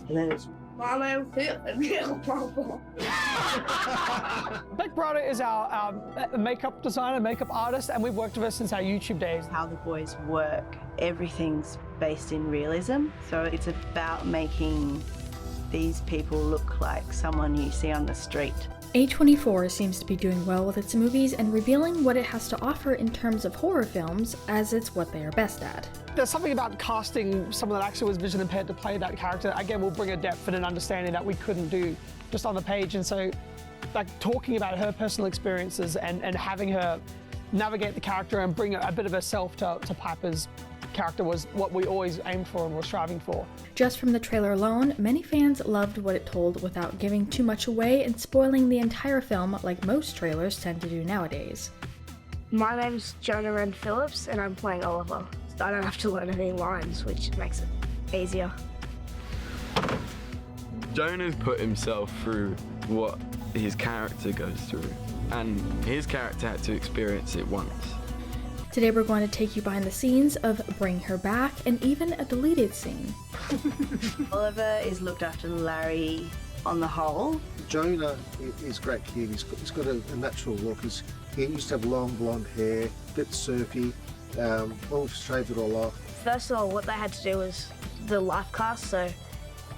And then it's My name's Beck Brada is our makeup designer, makeup artist, and we've worked with her since our YouTube days. How the boys work, everything's based in realism. So it's about making these people look like someone you see on the street. A24 seems to be doing well with its movies and revealing what it has to offer in terms of horror films, as it's what they are best at. There's something about casting someone that actually was vision impaired to play that character. Again, will bring a depth and an understanding that we couldn't do just on the page. And so, like, talking about her personal experiences and having her navigate the character and bring a bit of herself to Piper's character was what we always aimed for and were striving for. Just from the trailer alone, many fans loved what it told without giving too much away and spoiling the entire film like most trailers tend to do nowadays. My name's Jonah Wren Phillips, and I'm playing Oliver. So I don't have to learn any lines, which makes it easier. Jonah's put himself through what his character goes through, and his character had to experience it once. Today we're going to take you behind the scenes of Bring Her Back and even a deleted scene. Oliver is looked after Larry on the whole. Jonah is a great kid. He's got a natural look. He used to have long blonde hair, a bit surfy. We've shaved it all off. First of all, what they had to do was the life cast, so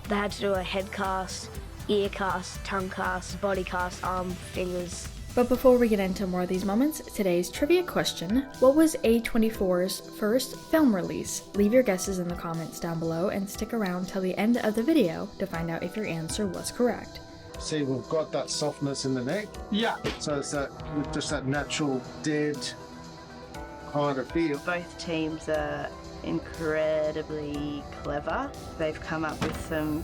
they had to do a head cast, ear cast, tongue cast, body cast, arm, fingers. But before we get into more of these moments, today's trivia question: what was A24's first film release? Leave your guesses in the comments down below and stick around till the end of the video to find out if your answer was correct. See, we've got that softness in the neck. Yeah. So it's just that natural, dead kind of feel. Both teams are incredibly clever. They've come up with some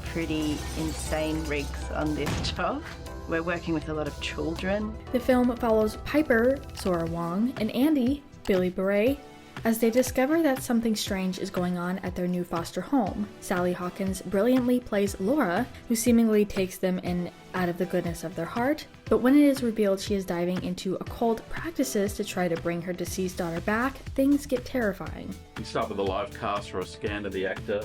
pretty insane rigs on this job. We're working with a lot of children. The film follows Piper, Sora Wong, and Andy, Billy Beret, as they discover that something strange is going on at their new foster home. Sally Hawkins brilliantly plays Laura, who seemingly takes them in out of the goodness of their heart, but when it is revealed she is diving into occult practices to try to bring her deceased daughter back, things get terrifying. We start with a live cast or a scan of the actor,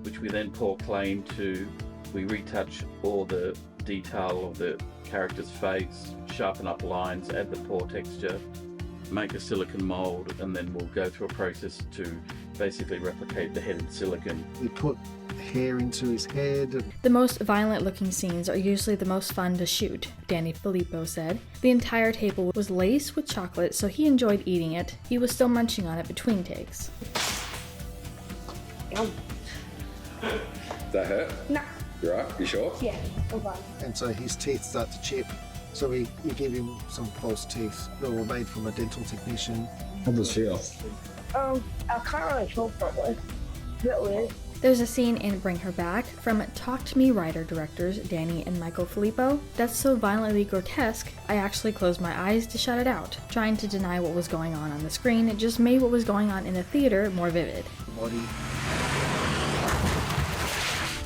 which we then proclaim to. We retouch all the detail of the character's face, sharpen up lines, add the pore texture, make a silicone mold, and then we'll go through a process to basically replicate the head in silicone. We put hair into his head. The most violent looking scenes are usually the most fun to shoot, Danny Filippo said. The entire table was laced with chocolate, so he enjoyed eating it. He was still munching on it between takes. Yum. Does that hurt? Nah. You right? You sure? Yeah, I'm fine. And so his teeth start to chip. So we give him some false teeth that were made from a dental technician. How does it feel? I can't really talk properly. A bit weird. There's a scene in Bring Her Back from Talk to Me writer-directors Danny and Michael Filippo that's so violently grotesque, I actually closed my eyes to shut it out. Trying to deny what was going on the screen, it just made what was going on in the theater more vivid. Body.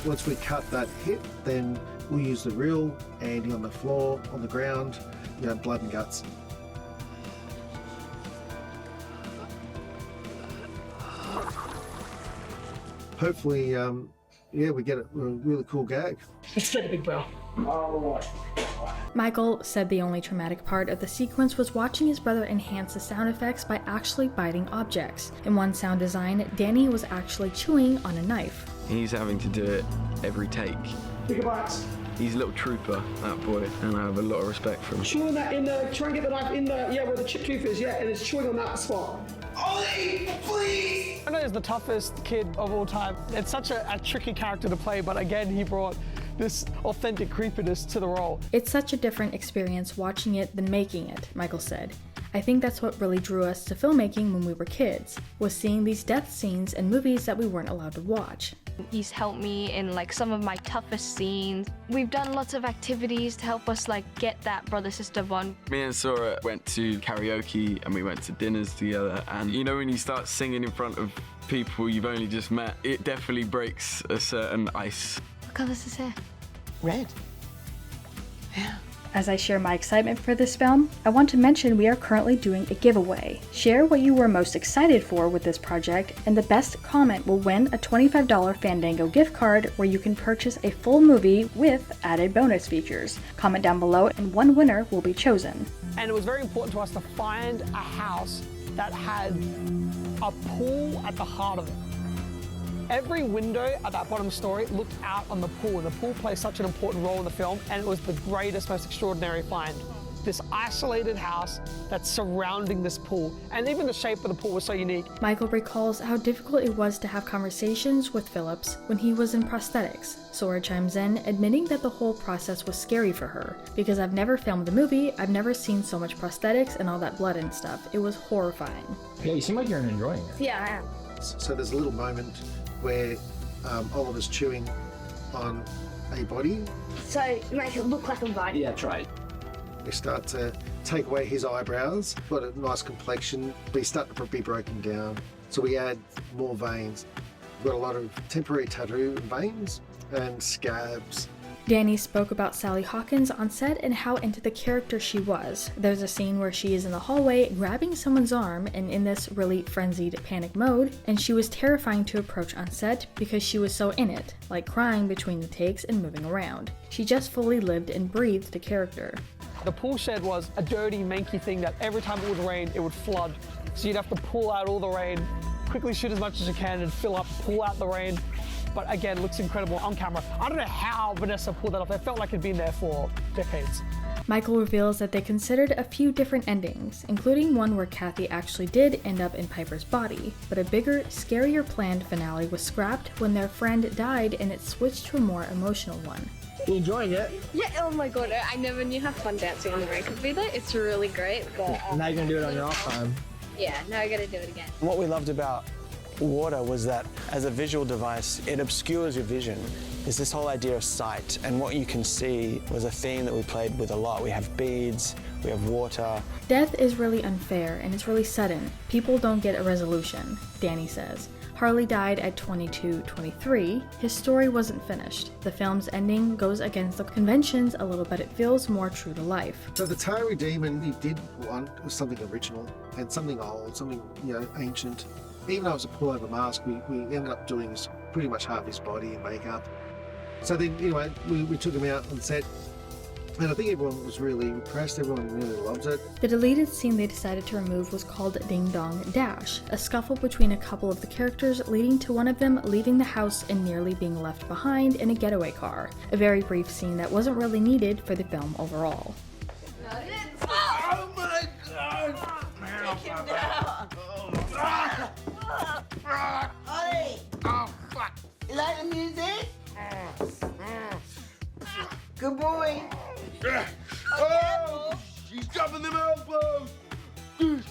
Once we cut that hip, then we'll use the real Andy on the floor, on the ground, blood and guts. Hopefully, we get a really cool gag. It's a big bell. Michael said the only traumatic part of the sequence was watching his brother enhance the sound effects by actually biting objects. In one sound design, Danny was actually chewing on a knife. He's having to do it every take. Bigger bites. He's a little trooper, that boy, and I have a lot of respect for him. Chewing that in the, try and get the knife in the, where the chip tooth is, and it's chewing on that spot. Ollie, please! I know he's the toughest kid of all time. It's such a tricky character to play, but again, he brought this authentic creepiness to the role. It's such a different experience watching it than making it, Michael said. I think that's what really drew us to filmmaking when we were kids, was seeing these death scenes in movies that we weren't allowed to watch. He's helped me in some of my toughest scenes. We've done lots of activities to help us get that brother-sister bond. Me and Sora went to karaoke and we went to dinners together, and when you start singing in front of people you've only just met, it definitely breaks a certain ice. What colour's his hair? Red. Yeah. As I share my excitement for this film, I want to mention we are currently doing a giveaway. Share what you were most excited for with this project, and the best comment will win a $25 Fandango gift card where you can purchase a full movie with added bonus features. Comment down below and one winner will be chosen. And it was very important to us to find a house that had a pool at the heart of it. Every window at that bottom story looked out on the pool, and the pool plays such an important role in the film, and it was the greatest, most extraordinary find. This isolated house that's surrounding this pool, and even the shape of the pool was so unique. Michael recalls how difficult it was to have conversations with Phillips when he was in prosthetics. Sora chimes in, admitting that the whole process was scary for her. Because I've never filmed a movie, I've never seen so much prosthetics and all that blood and stuff. It was horrifying. Yeah, you seem like you're enjoying it. Yeah, I am. So there's a little moment where Oliver's chewing on a body. So make it look like a bite. Yeah, that's right. We start to take away his eyebrows, got a nice complexion, but he's starting to be broken down. So we add more veins. We've got a lot of temporary tattoo veins and scabs. Danny spoke about Sally Hawkins on set and how into the character she was. There's a scene where she is in the hallway grabbing someone's arm and in this really frenzied panic mode, and she was terrifying to approach on set because she was so in it, like crying between the takes and moving around. She just fully lived and breathed the character. The pool shed was a dirty, manky thing that every time it would rain, it would flood. So you'd have to pull out all the rain, quickly shoot as much as you can and fill up, pull out the rain. But again, it looks incredible on camera. I don't know how Vanessa pulled that off. It felt like it'd been there for decades. Michael reveals that they considered a few different endings, including one where Kathy actually did end up in Piper's body, but a bigger, scarier planned finale was scrapped when their friend died and it switched to a more emotional one. You enjoying it? Yeah, oh my god, I never knew how fun dancing on the rain could be though. It's really great, but... Now you're going to do it on your off time. Yeah, now I gotta do it again. What we loved about water was that as a visual device, it obscures your vision. There's this whole idea of sight, and what you can see was a theme that we played with a lot. We have beads, we have water. Death is really unfair and it's really sudden. People don't get a resolution, Danny says. Harley died at 22-23. His story wasn't finished. The film's ending goes against the conventions a little, but it feels more true to life. So the Tari Demon he did want was something original and something old, something ancient. Even though it was a pullover mask, we ended up doing pretty much half his body in makeup. So then anyway, we took him out on set, and I think everyone was really impressed, everyone really loved it. The deleted scene they decided to remove was called Ding Dong Dash, a scuffle between a couple of the characters leading to one of them leaving the house and nearly being left behind in a getaway car. A very brief scene that wasn't really needed for the film overall. Oh my god! Take him down! Ollie! Oh fuck! You like the music? Good boy! Oh! She's dropping them elbows! Get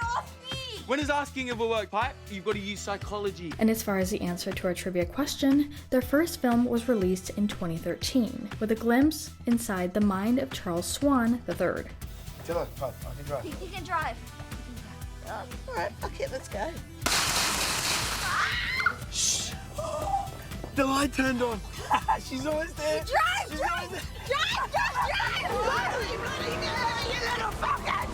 off me! When is asking if a work pipe, you've got to use psychology. And as far as the answer to our trivia question, their first film was released in 2013, with a glimpse inside the mind of Charles Swan III. Tell I can drive. You can drive. Alright, okay, let's go. Shh! The light turned on. She's almost there. Drive! You little fuckers!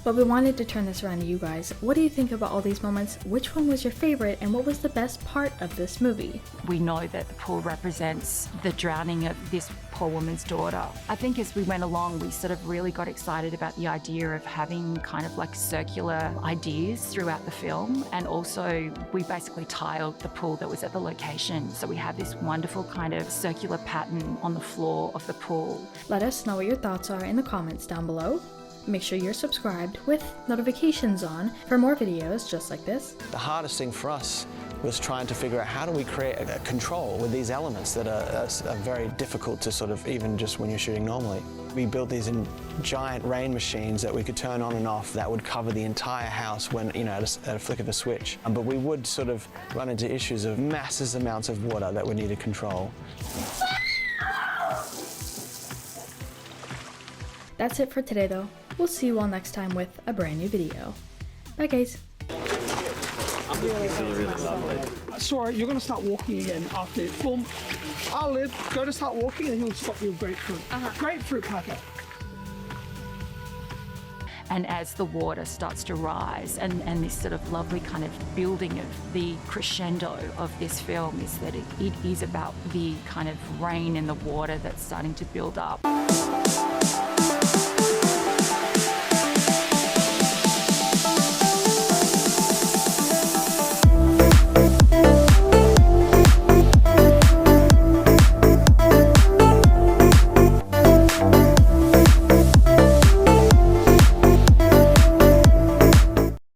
But we wanted to turn this around to you guys. What do you think about all these moments? Which one was your favorite, and what was the best part of this movie? We know that the pool represents the drowning of this poor woman's daughter. I think as we went along, we sort of really got excited about the idea of having kind of like circular ideas throughout the film, and also we basically tiled the pool that was at the location. So we have this wonderful kind of circular pattern on the floor of the pool. Let us know what your thoughts are in the comments down below. Make sure you're subscribed with notifications on for more videos just like this. The hardest thing for us was trying to figure out how do we create a control with these elements that are very difficult to sort of even just when you're shooting normally. We built these giant rain machines that we could turn on and off that would cover the entire house when, at a flick of a switch. But we would sort of run into issues of massive amounts of water that we needed control. That's it for today though. We'll see you all next time with a brand new video. Bye guys. Really lovely. Sora, you're going to start walking again after film. Olive, go to start walking and he'll stop you with grapefruit. Grapefruit, Piper. And as the water starts to rise and this sort of lovely kind of building of the crescendo of this film is that it is about the kind of rain and the water that's starting to build up.